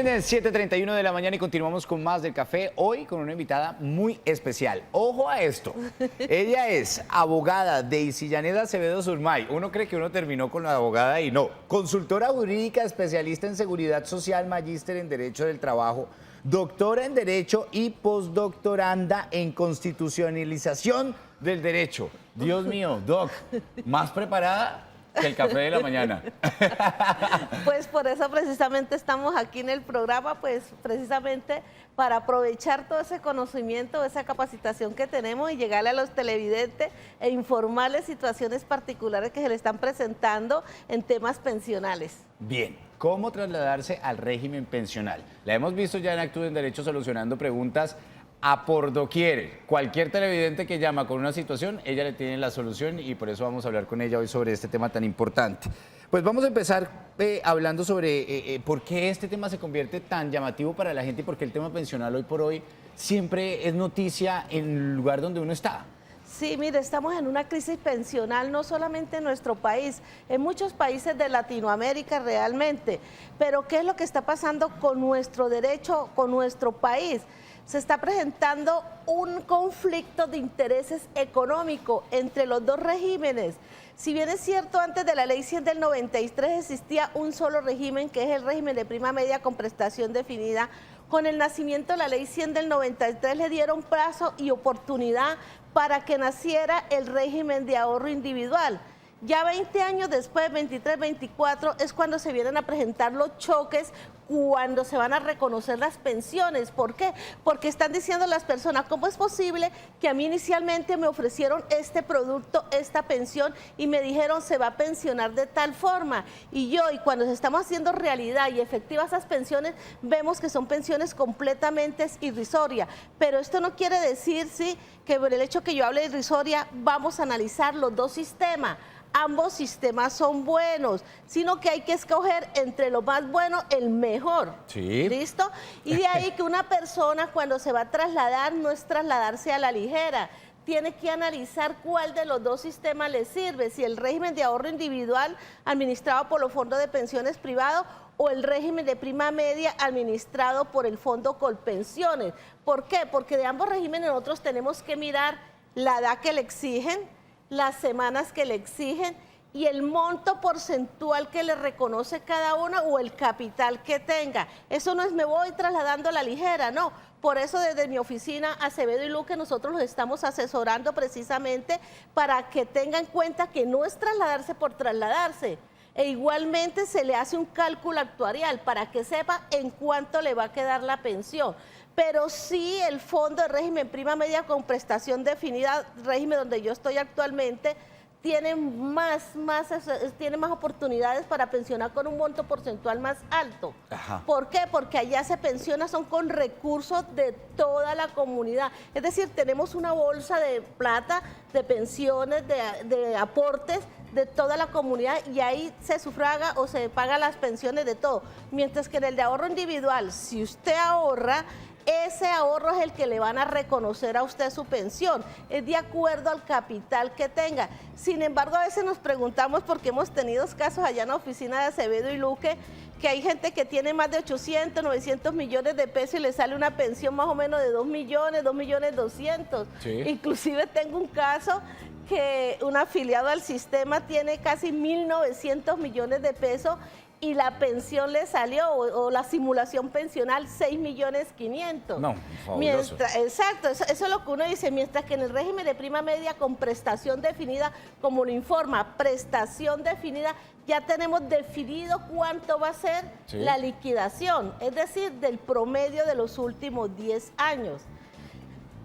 Bien, 7:31 de la mañana y continuamos con más del café. Hoy con una invitada muy especial. Ojo a esto. Ella es abogada de Isiyaneda Acevedo Surmay. Uno cree que uno terminó con la abogada y no. Consultora jurídica, especialista en seguridad social, magíster en Derecho del Trabajo, doctora en Derecho y postdoctoranda en Constitucionalización del Derecho. Dios mío, Doc, más preparada que el café de la mañana. Pues por eso precisamente estamos aquí en el programa, pues precisamente para aprovechar todo ese conocimiento, esa capacitación que tenemos y llegarle a los televidentes e informarles situaciones particulares que se le están presentando en temas pensionales. Bien, ¿cómo trasladarse al régimen pensional? La hemos visto ya en Actúe en Derecho solucionando preguntas a por doquier. Cualquier televidente que llama con una situación, ella le tiene la solución y por eso vamos a hablar con ella hoy sobre este tema tan importante. Pues vamos a empezar hablando sobre por qué este tema se convierte tan llamativo para la gente y por qué el tema pensional hoy por hoy siempre es noticia en el lugar donde uno está. Sí, mire, estamos en una crisis pensional, no solamente en nuestro país, en muchos países de Latinoamérica realmente. Pero ¿qué es lo que está pasando con nuestro derecho, con nuestro país? Se está presentando un conflicto de intereses económico entre los dos regímenes. Si bien es cierto, antes de la Ley 100 del 93 existía un solo régimen, que es el régimen de prima media con prestación definida, con el nacimiento de la Ley 100 del 93 le dieron plazo y oportunidad para que naciera el régimen de ahorro individual. Ya 20 años después, 23, 24, es cuando se vienen a presentar los choques, cuando se van a reconocer las pensiones. ¿Por qué? Porque están diciendo las personas, ¿cómo es posible que a mí inicialmente me ofrecieron este producto, esta pensión, y me dijeron se va a pensionar de tal forma? Y cuando estamos haciendo realidad y efectiva esas pensiones, vemos que son pensiones completamente irrisorias. Pero esto no quiere decir, sí, que por el hecho que yo hable de irrisoria, vamos a analizar los dos sistemas. Ambos sistemas son buenos, sino que hay que escoger entre lo más bueno, el mejor. Sí. ¿Listo? Y de ahí que una persona cuando se va a trasladar, no es trasladarse a la ligera. Tiene que analizar cuál de los dos sistemas le sirve, si el régimen de ahorro individual administrado por los fondos de pensiones privados o el régimen de prima media administrado por el Fondo Colpensiones. ¿Por qué? Porque de ambos regímenes nosotros tenemos que mirar la edad que le exigen, las semanas que le exigen y el monto porcentual que le reconoce cada uno o el capital que tenga. Eso no es me voy trasladando a la ligera, no. Por eso desde mi oficina Acevedo y Luque nosotros los estamos asesorando precisamente para que tengan en cuenta que no es trasladarse por trasladarse. E igualmente se le hace un cálculo actuarial para que sepa en cuánto le va a quedar la pensión. Pero sí el fondo de régimen prima media con prestación definida, régimen donde yo estoy actualmente, tiene más oportunidades para pensionar con un monto porcentual más alto. Ajá. ¿Por qué? Porque allá se pensiona son con recursos de toda la comunidad. Es decir, tenemos una bolsa de plata, de pensiones, de aportes de toda la comunidad y ahí se sufraga o se paga las pensiones de todo. Mientras que en el de ahorro individual, si usted ahorra, ese ahorro es el que le van a reconocer a usted su pensión, es de acuerdo al capital que tenga. Sin embargo, a veces nos preguntamos, porque hemos tenido casos allá en la oficina de Acevedo y Luque, que hay gente que tiene más de 800, 900 millones de pesos y le sale una pensión más o menos de 2 millones, 2 millones 200. Sí. Inclusive tengo un caso que un afiliado al sistema tiene casi 1.900 millones de pesos y la pensión le salió, o la simulación pensional, 6.500.000. No, fabuloso. Exacto, eso es lo que uno dice, mientras que en el régimen de prima media con prestación definida, como lo informa, prestación definida, ya tenemos definido cuánto va a ser la liquidación, es decir, del promedio de los últimos 10 años.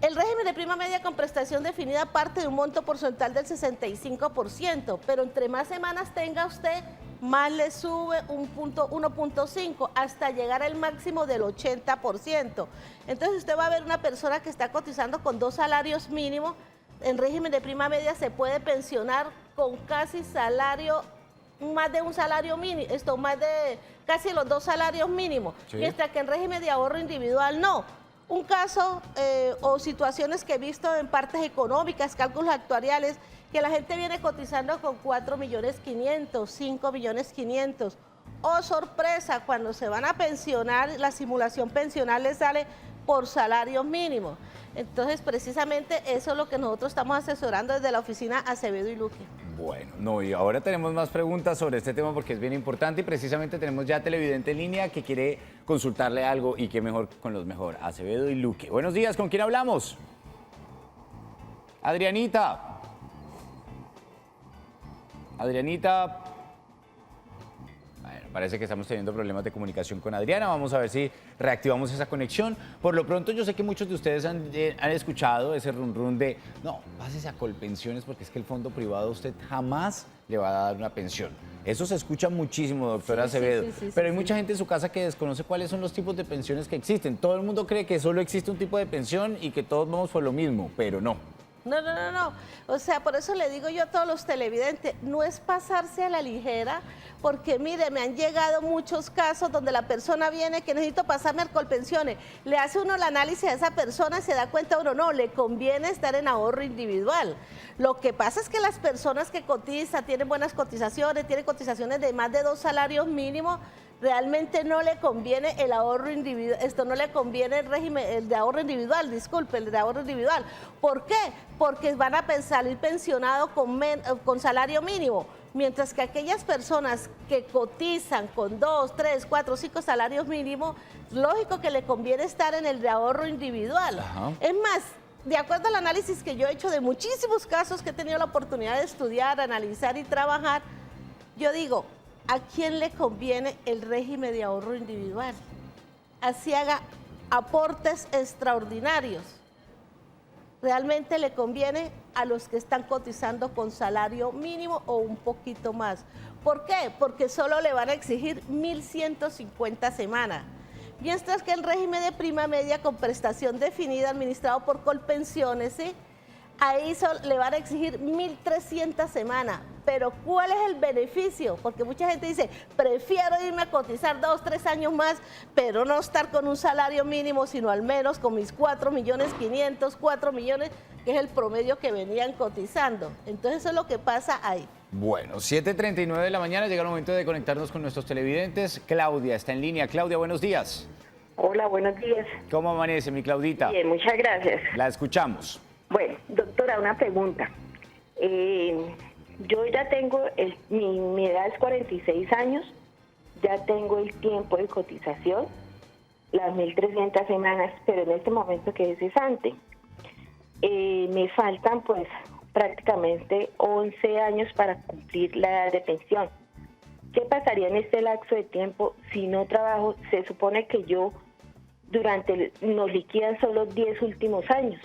El régimen de prima media con prestación definida parte de un monto porcentual del 65%, pero entre más semanas tenga usted, más le sube un punto 1.5 hasta llegar al máximo del 80%. Entonces usted va a ver una persona que está cotizando con 2 salarios mínimos, en régimen de prima media se puede pensionar con casi salario, más de un salario mínimo, más de casi los 2 salarios mínimos, mientras que en régimen de ahorro individual no. Un caso o situaciones que he visto en partes económicas, cálculos actuariales, que la gente viene cotizando con 4.500.000, 5.500.000, Oh, sorpresa, cuando se van a pensionar, la simulación pensional les sale por salarios mínimos. Entonces, precisamente eso es lo que nosotros estamos asesorando desde la oficina Acevedo y Luque. Bueno, no, y ahora tenemos más preguntas sobre este tema porque es bien importante y precisamente tenemos ya televidente en línea que quiere consultarle algo y qué mejor con los mejor, Acevedo y Luque. Buenos días, ¿con quién hablamos? Adrianita. Adrianita. Bueno, parece que estamos teniendo problemas de comunicación con Adriana. Vamos a ver si reactivamos esa conexión. Por lo pronto, yo sé que muchos de ustedes han escuchado ese run de no, pásese a Colpensiones porque es que el fondo privado a usted jamás le va a dar una pensión. Eso se escucha muchísimo, doctora Acevedo. Pero hay mucha gente en su casa que desconoce cuáles son los tipos de pensiones que existen. Todo el mundo cree que solo existe un tipo de pensión y que todos vamos por lo mismo, pero no. No. O sea, por eso le digo yo a todos los televidentes, no es pasarse a la ligera, porque mire, me han llegado muchos casos donde la persona viene que necesito pasarme al Colpensiones, le hace uno el análisis a esa persona y se da cuenta uno, no, le conviene estar en ahorro individual. Lo que pasa es que las personas que cotizan, tienen buenas cotizaciones, tienen cotizaciones de más de 2 salarios mínimos, realmente no le conviene el ahorro individual, no le conviene el régimen, el de ahorro individual, disculpe, el de ahorro individual. ¿Por qué? Porque van a salir pensionados con salario mínimo, mientras que aquellas personas que cotizan con 2, 3, 4, 5 salarios mínimos, lógico que le conviene estar en el de ahorro individual. Ajá. Es más, de acuerdo al análisis que yo he hecho de muchísimos casos que he tenido la oportunidad de estudiar, analizar y trabajar, yo digo, ¿a quién le conviene el régimen de ahorro individual? Así haga aportes extraordinarios. Realmente le conviene a los que están cotizando con salario mínimo o un poquito más. ¿Por qué? Porque solo le van a exigir 1.150 semanas. Mientras que el régimen de prima media con prestación definida administrado por Colpensiones, ¿sí? Ahí le van a exigir 1.300 semanas. Pero ¿cuál es el beneficio? Porque mucha gente dice, prefiero irme a cotizar 2, 3 años más, pero no estar con un salario mínimo, sino al menos con mis 4.500.000, 4 millones, que es el promedio que venían cotizando. Entonces eso es lo que pasa ahí. Bueno, 7:39 de la mañana, llega el momento de conectarnos con nuestros televidentes. Claudia está en línea. Claudia, buenos días. Hola, buenos días. ¿Cómo amanece, mi Claudita? Bien, muchas gracias. La escuchamos. Bueno, doctora, una pregunta. Yo ya tengo, mi edad es 46 años, ya tengo el tiempo de cotización, las 1.300 semanas, pero en este momento que es cesante. Me faltan pues prácticamente 11 años para cumplir la edad de pensión. ¿Qué pasaría en este lapso de tiempo si no trabajo? Se supone que yo nos liquidan solo los 10 últimos años.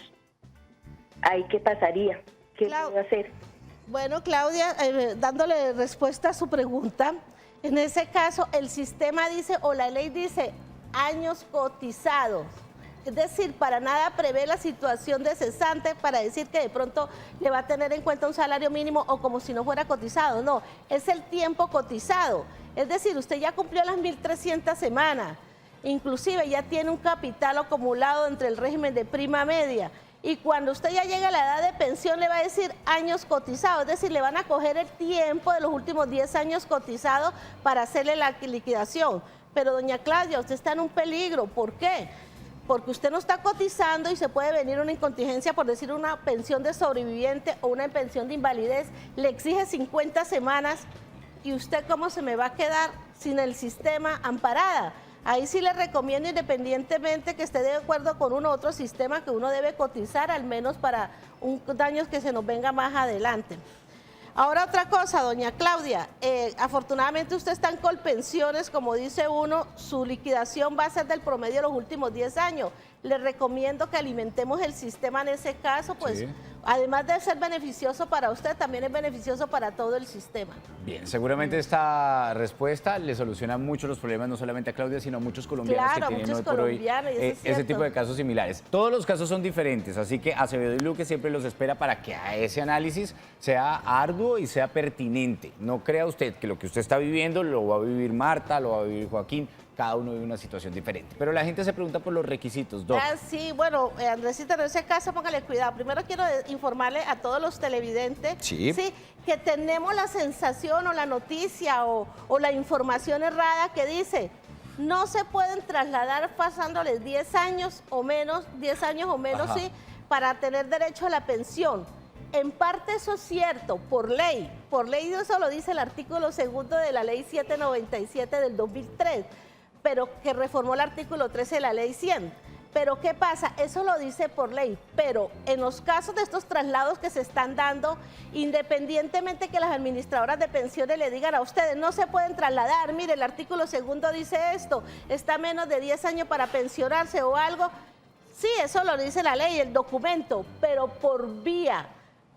¿Ahí qué pasaría? ¿Qué puedo hacer? Bueno, Claudia, dándole respuesta a su pregunta, en ese caso el sistema dice o la ley dice años cotizados. Es decir, para nada prevé la situación de cesante para decir que de pronto le va a tener en cuenta un salario mínimo o como si no fuera cotizado. No, es el tiempo cotizado. Es decir, usted ya cumplió las 1.300 semanas, inclusive ya tiene un capital acumulado entre el régimen de prima media. Y cuando usted ya llegue a la edad de pensión le va a decir años cotizados, es decir, le van a coger el tiempo de los últimos 10 años cotizados para hacerle la liquidación. Pero doña Claudia, usted está en un peligro. ¿Por qué? Porque usted no está cotizando y se puede venir una incontingencia, por decir una pensión de sobreviviente o una pensión de invalidez, le exige 50 semanas y usted cómo se me va a quedar sin el sistema amparada. Ahí sí le recomiendo, independientemente que esté de acuerdo con uno u otro sistema, que uno debe cotizar al menos para un daño que se nos venga más adelante. Ahora otra cosa, doña Claudia, afortunadamente usted está en Colpensiones, como dice uno, su liquidación va a ser del promedio de los últimos 10 años. Le recomiendo que alimentemos el sistema en ese caso, pues sí. Además de ser beneficioso para usted, también es beneficioso para todo el sistema. Bien, seguramente esta respuesta le soluciona mucho los problemas, no solamente a Claudia, sino a muchos colombianos que tienen hoy por hoy ese tipo de casos similares. Todos los casos son diferentes, así que Acevedo y Luque siempre los espera para que a ese análisis sea arduo y sea pertinente. No crea usted que lo que usted está viviendo lo va a vivir Marta, lo va a vivir Joaquín. Cada uno vive una situación diferente. Pero la gente se pregunta por los requisitos, Doc. Sí, bueno, Andresita, en ese caso póngale cuidado. Primero quiero informarle a todos los televidentes, sí, que tenemos la sensación o la noticia o la información errada que dice, no se pueden trasladar pasándoles 10 años o menos, Ajá. sí, para tener derecho a la pensión. En parte eso es cierto, por ley eso lo dice el artículo 2 de la ley 797 del 2003, pero que reformó el artículo 13 de la ley 100. Pero ¿qué pasa? Eso lo dice por ley, pero en los casos de estos traslados que se están dando, independientemente que las administradoras de pensiones le digan a ustedes, no se pueden trasladar, mire, el artículo 2 dice esto, está a menos de 10 años para pensionarse o algo, sí, eso lo dice la ley, el documento, pero por vía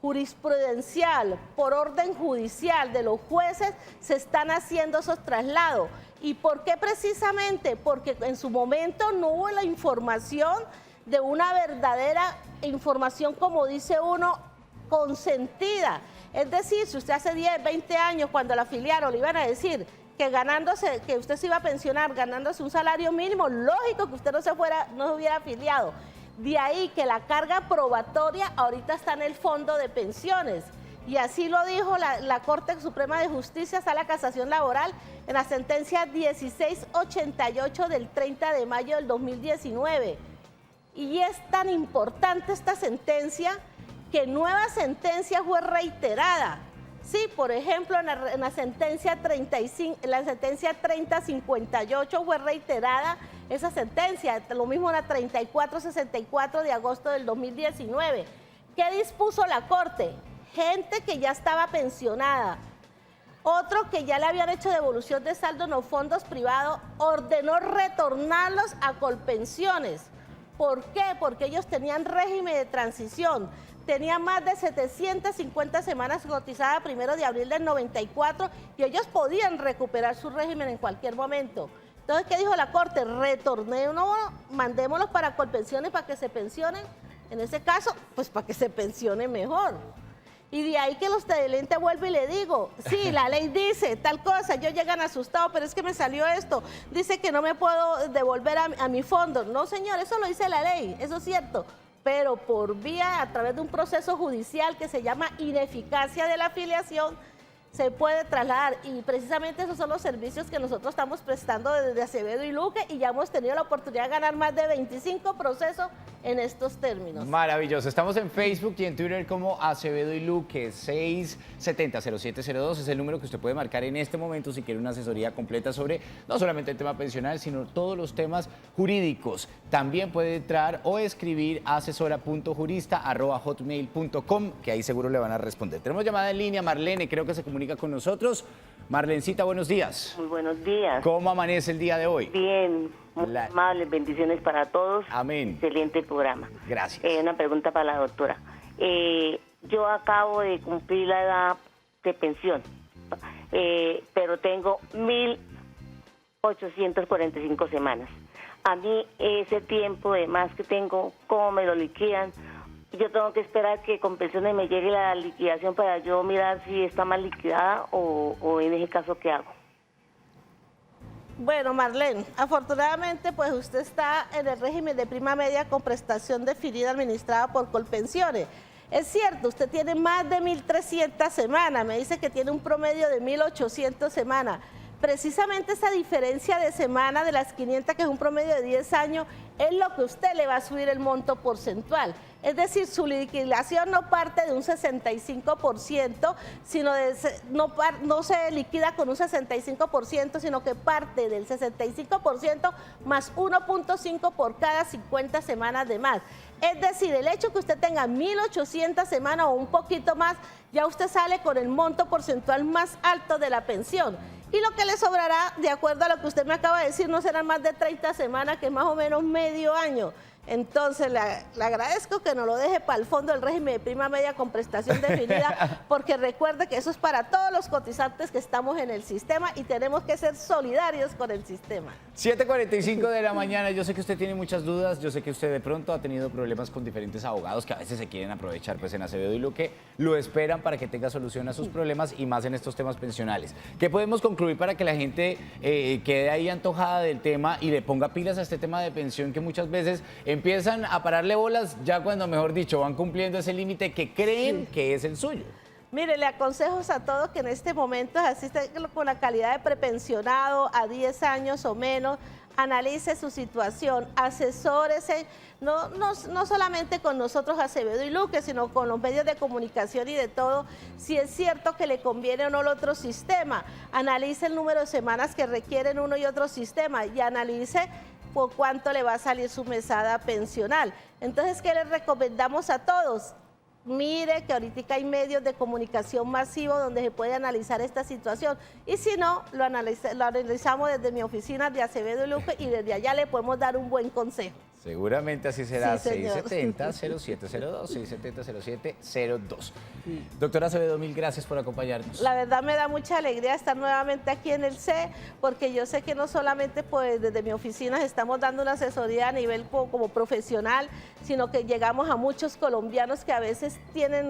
jurisprudencial, por orden judicial de los jueces, se están haciendo esos traslados. ¿Y por qué precisamente? Porque en su momento no hubo la información de una verdadera información, como dice uno, consentida. Es decir, si usted hace 10, 20 años, cuando la afiliaron, le iban a decir que usted se iba a pensionar ganándose un salario mínimo, lógico que usted no se hubiera afiliado. De ahí que la carga probatoria ahorita está en el fondo de pensiones. Y así lo dijo la Corte Suprema de Justicia, Sala de Casación Laboral, en la sentencia 1688 del 30 de mayo del 2019. Y es tan importante esta sentencia que nueva sentencia fue reiterada. Sí, por ejemplo, en la sentencia 3058 fue reiterada esa sentencia, lo mismo en la 3464 de agosto del 2019. ¿Qué dispuso la Corte? Gente que ya estaba pensionada, otro que ya le habían hecho devolución de saldo en los fondos privados, ordenó retornarlos a Colpensiones. ¿Por qué? Porque ellos tenían régimen de transición, tenían más de 750 semanas cotizadas 1 de abril del 94 y ellos podían recuperar su régimen en cualquier momento. Entonces, ¿qué dijo la Corte? Retornémoslos, mandémoslos para Colpensiones para que se pensionen. En ese caso, pues para que se pensione mejor. Y de ahí que los televidentes vuelvo y le digo, sí, la ley dice tal cosa, ellos llegan asustados, pero es que me salió esto, dice que no me puedo devolver a mi fondo. No, señor, eso lo dice la ley, eso es cierto, pero por vía, a través de un proceso judicial que se llama ineficacia de la afiliación, se puede trasladar, y precisamente esos son los servicios que nosotros estamos prestando desde Acevedo y Luque, y ya hemos tenido la oportunidad de ganar más de 25 procesos en estos términos. Maravilloso. Estamos en Facebook y en Twitter como Acevedo y Luque. 670-0702 es el número que usted puede marcar en este momento si quiere una asesoría completa sobre no solamente el tema pensional, sino todos los temas jurídicos. También puede entrar o escribir a asesora.jurista@hotmail.com, que ahí seguro le van a responder. Tenemos llamada en línea, Marlene, creo que se comunica con nosotros. Marlencita, buenos días. Muy buenos días. ¿Cómo amanece el día de hoy? Bien, muy amables, bendiciones para todos. Amén. Excelente programa. Gracias. Una pregunta para la doctora. Yo acabo de cumplir la edad de pensión, pero tengo 1.845 semanas. A mí ese tiempo de más que tengo, ¿cómo me lo liquidan? Yo tengo que esperar que con pensiones me llegue la liquidación para yo mirar si está mal liquidada o en ese caso, ¿qué hago? Bueno, Marlene, afortunadamente pues usted está en el régimen de prima media con prestación definida administrada por Colpensiones. Es cierto, usted tiene más de 1.300 semanas, me dice que tiene un promedio de 1.800 semanas. Precisamente esa diferencia de semana de las 500, que es un promedio de 10 años, es lo que usted le va a subir el monto porcentual. Es decir, su liquidación no parte de un 65%, sino no se liquida con un 65%, sino que parte del 65% más 1.5 por cada 50 semanas de más. Es decir, el hecho que usted tenga 1.800 semanas o un poquito más, ya usted sale con el monto porcentual más alto de la pensión. Y lo que le sobrará, de acuerdo a lo que usted me acaba de decir, no serán más de 30 semanas, que es más o menos medio año. Entonces, le agradezco que nos lo deje para el fondo del régimen de prima media con prestación definida, porque recuerde que eso es para todos los cotizantes que estamos en el sistema y tenemos que ser solidarios con el sistema. 7:45 de la mañana, yo sé que usted tiene muchas dudas, yo sé que usted de pronto ha tenido problemas con diferentes abogados que a veces se quieren aprovechar, pues en Acevedo y Luque lo esperan para que tenga solución a sus problemas y más en estos temas pensionales. ¿Qué podemos concluir para que la gente quede ahí antojada del tema y le ponga pilas a este tema de pensión que muchas veces empiezan a pararle bolas ya cuando, mejor dicho, van cumpliendo ese límite que creen que es el suyo? Mire, le aconsejo a todos que en este momento asisten con la calidad de prepensionado a 10 años o menos, analice su situación, asesórese, no solamente con nosotros Acevedo y Luque, sino con los medios de comunicación y de todo, si es cierto que le conviene o no el otro sistema. Analice el número de semanas que requieren uno y otro sistema y analice por cuánto le va a salir su mesada pensional. Entonces, ¿qué les recomendamos a todos? Mire que ahorita hay medios de comunicación masivos donde se puede analizar esta situación y si no, lo analizamos desde mi oficina de Acevedo y Luque y desde allá le podemos dar un buen consejo. Seguramente así será. Sí, señor. 670-0702, 670-0702. Doctora Acevedo, mil gracias por acompañarnos. La verdad me da mucha alegría estar nuevamente aquí en el C, porque yo sé que no solamente pues desde mi oficina estamos dando una asesoría a nivel como profesional, sino que llegamos a muchos colombianos que a veces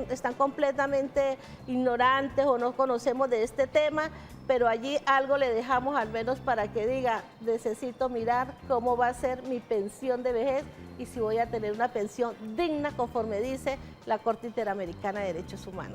están completamente ignorantes o no conocemos de este tema, pero allí algo le dejamos al menos para que diga, necesito mirar cómo va a ser mi pensión de vejez y si voy a tener una pensión digna conforme dice la Corte Interamericana de Derechos Humanos.